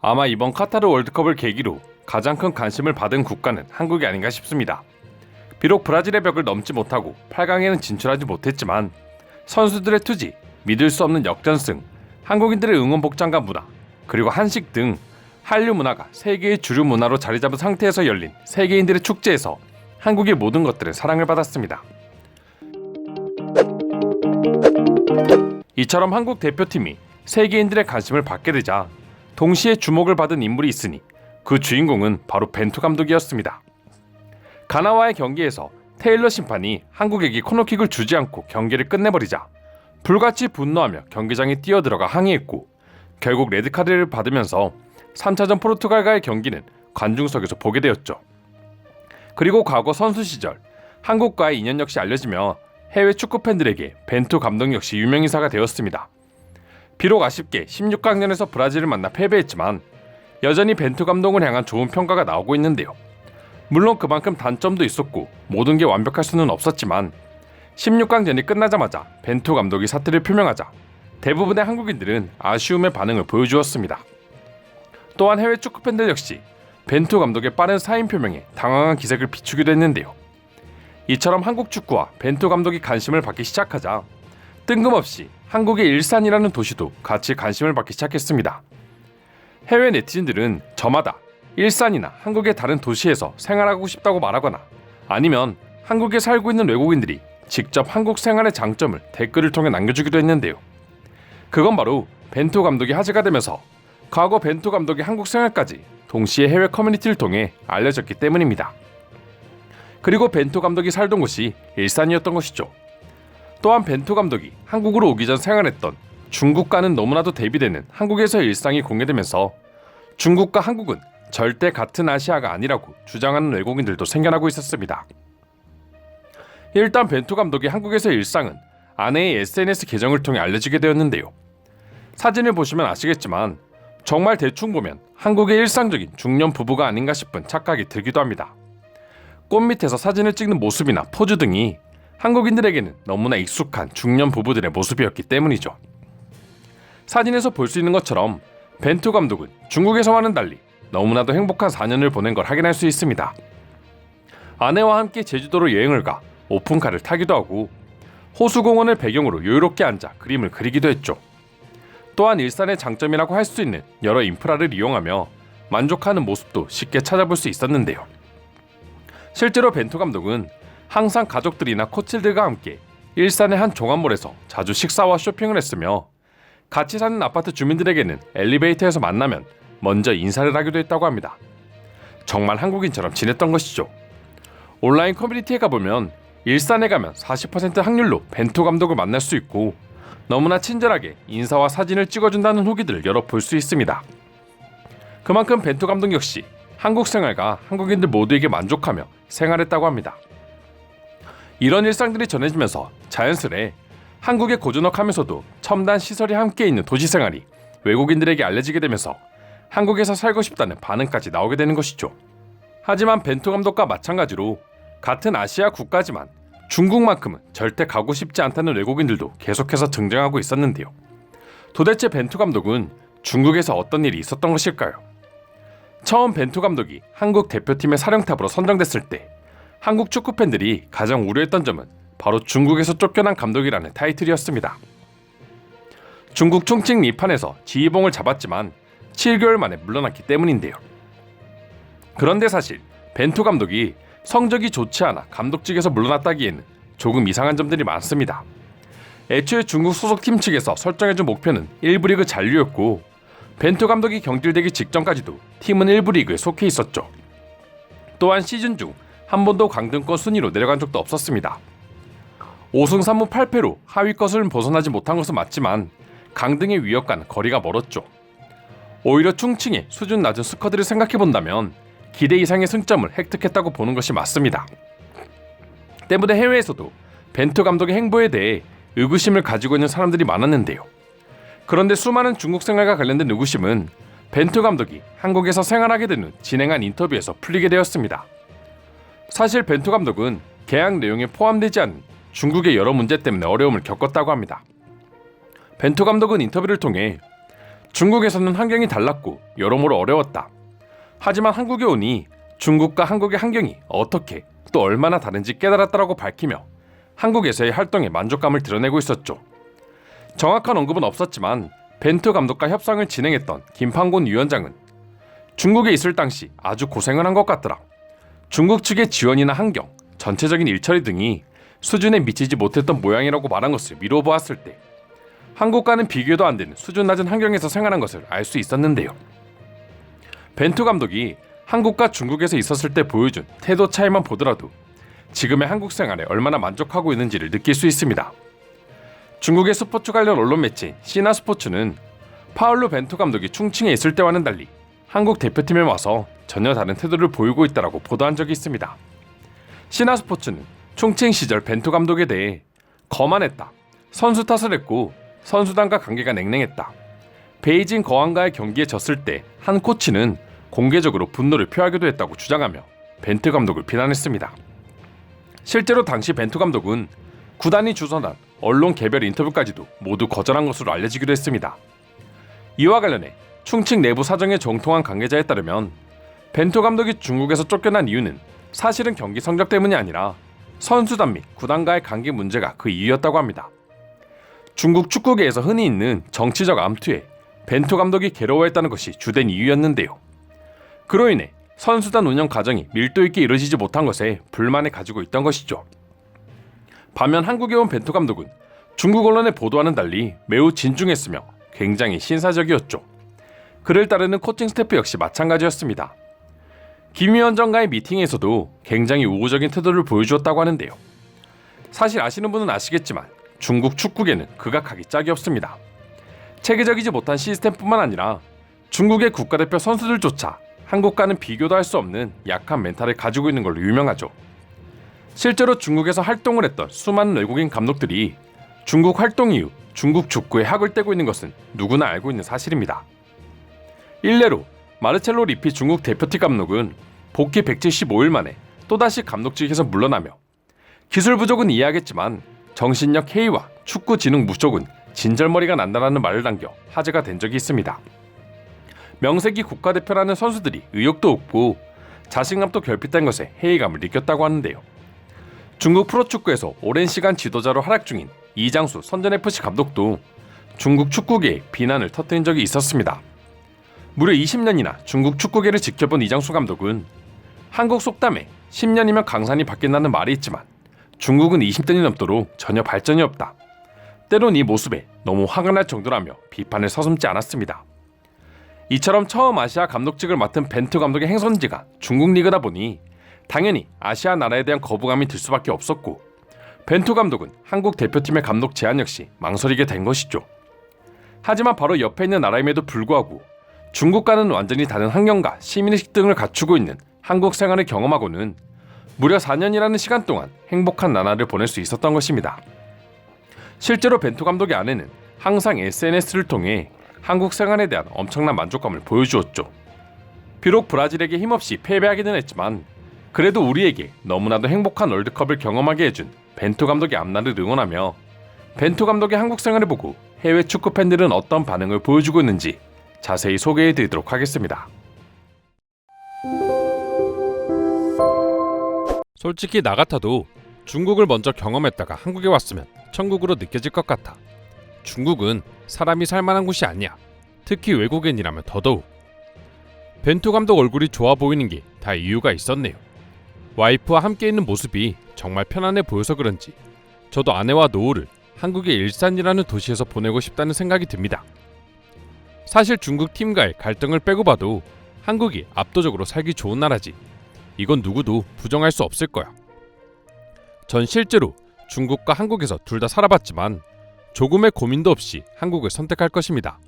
아마 이번 카타르 월드컵을 계기로 가장 큰 관심을 받은 국가는 한국이 아닌가 싶습니다. 비록 브라질의 벽을 넘지 못하고 8강에는 진출하지 못했지만 선수들의 투지, 믿을 수 없는 역전승, 한국인들의 응원 복장과 문화, 그리고 한식 등 한류 문화가 세계의 주류 문화로 자리 잡은 상태에서 열린 세계인들의 축제에서 한국의 모든 것들은 사랑을 받았습니다. 이처럼 한국 대표팀이 세계인들의 관심을 받게 되자 동시에 주목을 받은 인물이 있으니 그 주인공은 바로 벤투 감독이었습니다. 가나와의 경기에서 테일러 심판이 한국에게 코너킥을 주지 않고 경기를 끝내버리자 불같이 분노하며 경기장에 뛰어들어가 항의했고 결국 레드카드를 받으면서 3차전 포르투갈과의 경기는 관중석에서 보게 되었죠. 그리고 과거 선수 시절 한국과의 인연 역시 알려지며 해외 축구 팬들에게 벤투 감독 역시 유명인사가 되었습니다. 비록 아쉽게 16강전에서 브라질을 만나 패배했지만 여전히 벤투 감독을 향한 좋은 평가가 나오고 있는데요. 물론 그만큼 단점도 있었고 모든 게 완벽할 수는 없었지만 16강전이 끝나자마자 벤투 감독이 사퇴를 표명하자 대부분의 한국인들은 아쉬움의 반응을 보여주었습니다. 또한 해외 축구 팬들 역시 벤투 감독의 빠른 사임 표명에 당황한 기색을 비추기도 했는데요. 이처럼 한국 축구와 벤투 감독이 관심을 받기 시작하자 뜬금없이 한국의 일산이라는 도시도 같이 관심을 받기 시작했습니다. 해외 네티즌들은 저마다 일산이나 한국의 다른 도시에서 생활하고 싶다고 말하거나 아니면 한국에 살고 있는 외국인들이 직접 한국 생활의 장점을 댓글을 통해 남겨주기도 했는데요. 그건 바로 벤투 감독이 화제가 되면서 과거 벤투 감독의 한국 생활까지 동시에 해외 커뮤니티를 통해 알려졌기 때문입니다. 그리고 벤투 감독이 살던 곳이 일산이었던 것이죠. 또한 벤투 감독이 한국으로 오기 전 생활했던 중국과는 너무나도 대비되는 한국에서의 일상이 공개되면서 중국과 한국은 절대 같은 아시아가 아니라고 주장하는 외국인들도 생겨나고 있었습니다. 일단 벤투 감독의 한국에서의 일상은 아내의 SNS 계정을 통해 알려지게 되었는데요. 사진을 보시면 아시겠지만 정말 대충 보면 한국의 일상적인 중년 부부가 아닌가 싶은 착각이 들기도 합니다. 꽃 밑에서 사진을 찍는 모습이나 포즈 등이 한국인들에게는 너무나 익숙한 중년 부부들의 모습이었기 때문이죠. 사진에서 볼 수 있는 것처럼 벤투 감독은 중국에서와는 달리 너무나도 행복한 4년을 보낸 걸 확인할 수 있습니다. 아내와 함께 제주도로 여행을 가 오픈카를 타기도 하고 호수공원을 배경으로 여유롭게 앉아 그림을 그리기도 했죠. 또한 일산의 장점이라고 할 수 있는 여러 인프라를 이용하며 만족하는 모습도 쉽게 찾아볼 수 있었는데요. 실제로 벤투 감독은 항상 가족들이나 코치들과 함께 일산의 한 종합몰에서 자주 식사와 쇼핑을 했으며 같이 사는 아파트 주민들에게는 엘리베이터에서 만나면 먼저 인사를 하기도 했다고 합니다. 정말 한국인처럼 지냈던 것이죠. 온라인 커뮤니티에 가보면 일산에 가면 40% 확률로 벤투 감독을 만날 수 있고 너무나 친절하게 인사와 사진을 찍어준다는 후기들을 여러 볼 수 있습니다. 그만큼 벤투 감독 역시 한국 생활과 한국인들 모두에게 만족하며 생활했다고 합니다. 이런 일상들이 전해지면서 자연스레 한국에 고전역하면서도 첨단 시설이 함께 있는 도시 생활이 외국인들에게 알려지게 되면서 한국에서 살고 싶다는 반응까지 나오게 되는 것이죠. 하지만 벤투 감독과 마찬가지로 같은 아시아 국가지만 중국만큼은 절대 가고 싶지 않다는 외국인들도 계속해서 등장하고 있었는데요. 도대체 벤투 감독은 중국에서 어떤 일이 있었던 것일까요? 처음 벤투 감독이 한국 대표팀의 사령탑으로 선정됐을 때 한국 축구 팬들이 가장 우려했던 점은 바로 중국에서 쫓겨난 감독이라는 타이틀이었습니다. 중국 총칭 리판에서 지휘봉을 잡았지만 7개월 만에 물러났기 때문인데요. 그런데 사실 벤투 감독이 성적이 좋지 않아 감독직에서 물러났다기에는 조금 이상한 점들이 많습니다. 애초에 중국 소속팀 측에서 설정해준 목표는 1부 리그 잔류였고 벤투 감독이 경질되기 직전까지도 팀은 1부 리그에 속해 있었죠. 또한 시즌 중 한 번도 강등권 순위로 내려간 적도 없었습니다. 5승 3무 8패로 하위 것을 벗어나지 못한 것은 맞지만 강등의 위협과는 거리가 멀었죠. 오히려 충칭의 수준 낮은 스쿼드를 생각해본다면 기대 이상의 승점을 획득했다고 보는 것이 맞습니다. 때문에 해외에서도 벤투 감독의 행보에 대해 의구심을 가지고 있는 사람들이 많았는데요. 그런데 수많은 중국 생활과 관련된 의구심은 벤투 감독이 한국에서 생활하게 된 후 진행한 인터뷰에서 풀리게 되었습니다. 사실 벤투 감독은 계약 내용에 포함되지 않은 중국의 여러 문제 때문에 어려움을 겪었다고 합니다. 벤투 감독은 인터뷰를 통해 중국에서는 환경이 달랐고 여러모로 어려웠다. 하지만 한국에 오니 중국과 한국의 환경이 어떻게 또 얼마나 다른지 깨달았다라고 밝히며 한국에서의 활동에 만족감을 드러내고 있었죠. 정확한 언급은 없었지만 벤투 감독과 협상을 진행했던 김판곤 위원장은 중국에 있을 당시 아주 고생을 한 것 같더라. 중국 측의 지원이나 환경, 전체적인 일처리 등이 수준에 미치지 못했던 모양이라고 말한 것을 미루어 보았을 때 한국과는 비교도 안 되는 수준 낮은 환경에서 생활한 것을 알 수 있었는데요. 벤투 감독이 한국과 중국에서 있었을 때 보여준 태도 차이만 보더라도 지금의 한국 생활에 얼마나 만족하고 있는지를 느낄 수 있습니다. 중국의 스포츠 관련 언론 매체인 시나스포츠는 파울루 벤투 감독이 충칭에 있을 때와는 달리 한국 대표팀에 와서 전혀 다른 태도를 보이고 있다고 보도한 적이 있습니다. 시나스포츠는 충칭 시절 벤투 감독에 대해 거만했다, 선수 탓을 했고 선수단과 관계가 냉랭했다, 베이징 거항과의 경기에 졌을 때 한 코치는 공개적으로 분노를 표하기도 했다고 주장하며 벤투 감독을 비난했습니다. 실제로 당시 벤투 감독은 구단이 주선한 언론 개별 인터뷰까지도 모두 거절한 것으로 알려지기도 했습니다. 이와 관련해 충칭 내부 사정에 정통한 관계자에 따르면 벤투 감독이 중국에서 쫓겨난 이유는 사실은 경기 성적 때문이 아니라 선수단 및 구단과의 관계 문제가 그 이유였다고 합니다. 중국 축구계에서 흔히 있는 정치적 암투에 벤투 감독이 괴로워했다는 것이 주된 이유였는데요. 그로 인해 선수단 운영 과정이 밀도 있게 이루어지지 못한 것에 불만을 가지고 있던 것이죠. 반면 한국에 온 벤투 감독은 중국 언론의 보도와는 달리 매우 진중했으며 굉장히 신사적이었죠. 그를 따르는 코칭 스태프 역시 마찬가지였습니다. 김 위원장과의 미팅에서도 굉장히 우호적인 태도를 보여주었다고 하는데요. 사실 아시는 분은 아시겠지만 중국 축구계는 극악하기 짝이 없습니다. 체계적이지 못한 시스템뿐만 아니라 중국의 국가대표 선수들조차 한국과는 비교도 할 수 없는 약한 멘탈을 가지고 있는 걸로 유명하죠. 실제로 중국에서 활동을 했던 수많은 외국인 감독들이 중국 활동 이후 중국 축구에 학을 떼고 있는 것은 누구나 알고 있는 사실입니다. 일례로 마르첼로 리피 중국 대표팀 감독은 복귀 175일 만에 또다시 감독직에서 물러나며 기술 부족은 이해하겠지만 정신력 해이와 축구 지능 부족은 진절머리가 난다라는 말을 남겨 화제가 된 적이 있습니다. 명색이 국가대표라는 선수들이 의욕도 없고 자신감도 결핍된 것에 회의감을 느꼈다고 하는데요. 중국 프로축구에서 오랜 시간 지도자로 활약 중인 이장수 선전FC 감독도 중국 축구계에 비난을 터뜨린 적이 있었습니다. 무려 20년이나 중국 축구계를 지켜본 이장수 감독은 한국 속담에 10년이면 강산이 바뀐다는 말이 있지만 중국은 20년이 넘도록 전혀 발전이 없다. 때론 이 모습에 너무 화가 날 정도라며 비판을 서슴지 않았습니다. 이처럼 처음 아시아 감독직을 맡은 벤투 감독의 행선지가 중국 리그다 보니 당연히 아시아 나라에 대한 거부감이 들 수밖에 없었고 벤투 감독은 한국 대표팀의 감독 제안 역시 망설이게 된 것이죠. 하지만 바로 옆에 있는 나라임에도 불구하고 중국과는 완전히 다른 환경과 시민의식 등을 갖추고 있는 한국 생활을 경험하고는 무려 4년이라는 시간 동안 행복한 나날을 보낼 수 있었던 것입니다. 실제로 벤투 감독의 아내는 항상 SNS를 통해 한국 생활에 대한 엄청난 만족감을 보여주었죠. 비록 브라질에게 힘없이 패배하기는 했지만 그래도 우리에게 너무나도 행복한 월드컵을 경험하게 해준 벤투 감독의 앞날을 응원하며 벤투 감독의 한국 생활을 보고 해외 축구 팬들은 어떤 반응을 보여주고 있는지 자세히 소개해드리도록 하겠습니다. 솔직히 나 같아도 중국을 먼저 경험했다가 한국에 왔으면 천국으로 느껴질 것 같아. 중국은 사람이 살만한 곳이 아니야. 특히 외국인이라면 더더욱. 벤투 감독 얼굴이 좋아 보이는 게 다 이유가 있었네요. 와이프와 함께 있는 모습이 정말 편안해 보여서 그런지 저도 아내와 노후를 한국의 일산이라는 도시에서 보내고 싶다는 생각이 듭니다. 사실 중국 팀과의 갈등을 빼고 봐도 한국이 압도적으로 살기 좋은 나라지. 이건 누구도 부정할 수 없을 거야. 전 실제로 중국과 한국에서 둘 다 살아봤지만 조금의 고민도 없이 한국을 선택할 것입니다.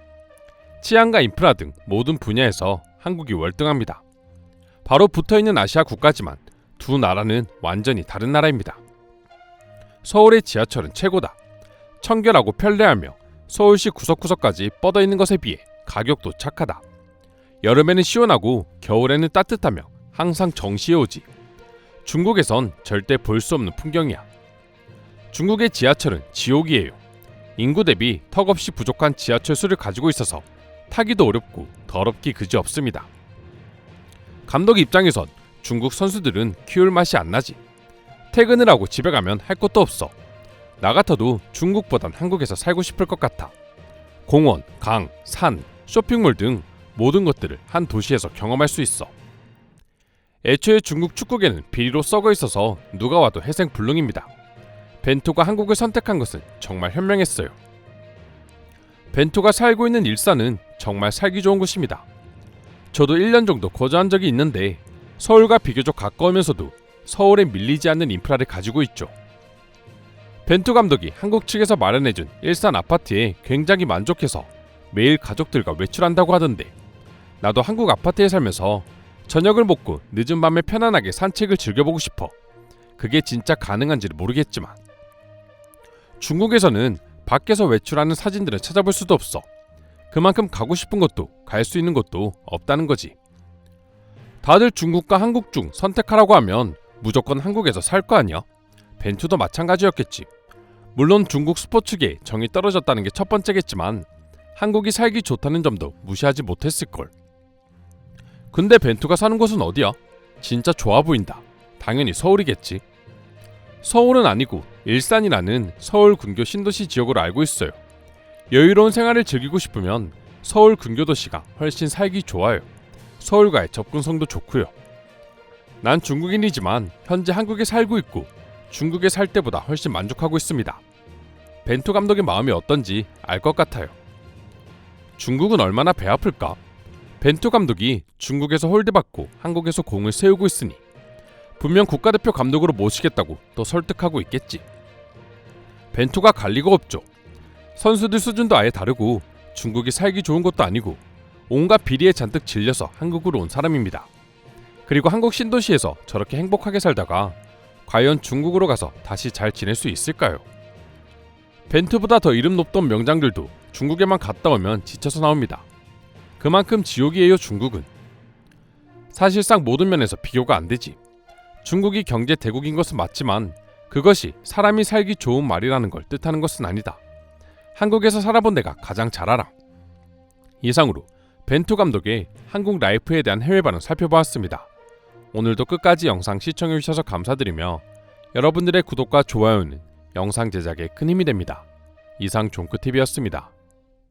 치안과 인프라 등 모든 분야에서 한국이 월등합니다. 바로 붙어있는 아시아 국가지만 두 나라는 완전히 다른 나라입니다. 서울의 지하철은 최고다. 청결하고 편리하며 서울시 구석구석까지 뻗어있는 것에 비해 가격도 착하다. 여름에는 시원하고 겨울에는 따뜻하며 항상 정시에 오지. 중국에선 절대 볼 수 없는 풍경이야. 중국의 지하철은 지옥이에요. 인구 대비 턱없이 부족한 지하철 수를 가지고 있어서 타기도 어렵고 더럽기 그지없습니다. 감독 입장에선 중국 선수들은 키울 맛이 안 나지. 퇴근을 하고 집에 가면 할 것도 없어. 나 같아도 중국보단 한국에서 살고 싶을 것 같아. 공원, 강, 산, 쇼핑몰 등 모든 것들을 한 도시에서 경험할 수 있어. 애초에 중국 축구계는 비리로 썩어 있어서 누가 와도 회생불능입니다. 벤투가 한국을 선택한 것은 정말 현명했어요. 벤투가 살고 있는 일산은 정말 살기 좋은 곳입니다. 저도 1년 정도 거주한 적이 있는데 서울과 비교적 가까우면서도 서울에 밀리지 않는 인프라를 가지고 있죠. 벤투 감독이 한국 측에서 마련해준 일산 아파트에 굉장히 만족해서 매일 가족들과 외출한다고 하던데, 나도 한국 아파트에 살면서 저녁을 먹고 늦은 밤에 편안하게 산책을 즐겨보고 싶어. 그게 진짜 가능한지는 모르겠지만 중국에서는 밖에서 외출하는 사진들을 찾아볼 수도 없어. 그만큼 가고 싶은 곳도 갈 수 있는 곳도 없다는 거지. 다들 중국과 한국 중 선택하라고 하면 무조건 한국에서 살 거 아니야? 벤투도 마찬가지였겠지. 물론 중국 스포츠계에 정이 떨어졌다는 게 첫 번째겠지만 한국이 살기 좋다는 점도 무시하지 못했을걸. 근데 벤투가 사는 곳은 어디야? 진짜 좋아 보인다. 당연히 서울이겠지. 서울은 아니고 일산이라는 서울 근교 신도시 지역으로 알고 있어요. 여유로운 생활을 즐기고 싶으면 서울 근교 도시가 훨씬 살기 좋아요. 서울과의 접근성도 좋고요. 난 중국인이지만 현재 한국에 살고 있고 중국에 살 때보다 훨씬 만족하고 있습니다. 벤투 감독의 마음이 어떤지 알 것 같아요. 중국은 얼마나 배 아플까? 벤투 감독이 중국에서 홀드받고 한국에서 공을 세우고 있으니 분명 국가대표 감독으로 모시겠다고 또 설득하고 있겠지. 벤투가 갈 리가 없죠. 선수들 수준도 아예 다르고 중국이 살기 좋은 것도 아니고 온갖 비리에 잔뜩 질려서 한국으로 온 사람입니다. 그리고 한국 신도시에서 저렇게 행복하게 살다가 과연 중국으로 가서 다시 잘 지낼 수 있을까요? 벤투보다 더 이름 높던 명장들도 중국에만 갔다 오면 지쳐서 나옵니다. 그만큼 지옥이에요, 중국은. 사실상 모든 면에서 비교가 안 되지. 중국이 경제 대국인 것은 맞지만 그것이 사람이 살기 좋은 말이라는 걸 뜻하는 것은 아니다. 한국에서 살아본 내가 가장 잘 알아. 이상으로 벤투 감독의 한국 라이프에 대한 해외 반응 살펴보았습니다. 오늘도 끝까지 영상 시청해주셔서 감사드리며 여러분들의 구독과 좋아요는 영상 제작에 큰 힘이 됩니다. 이상 종크TV였습니다.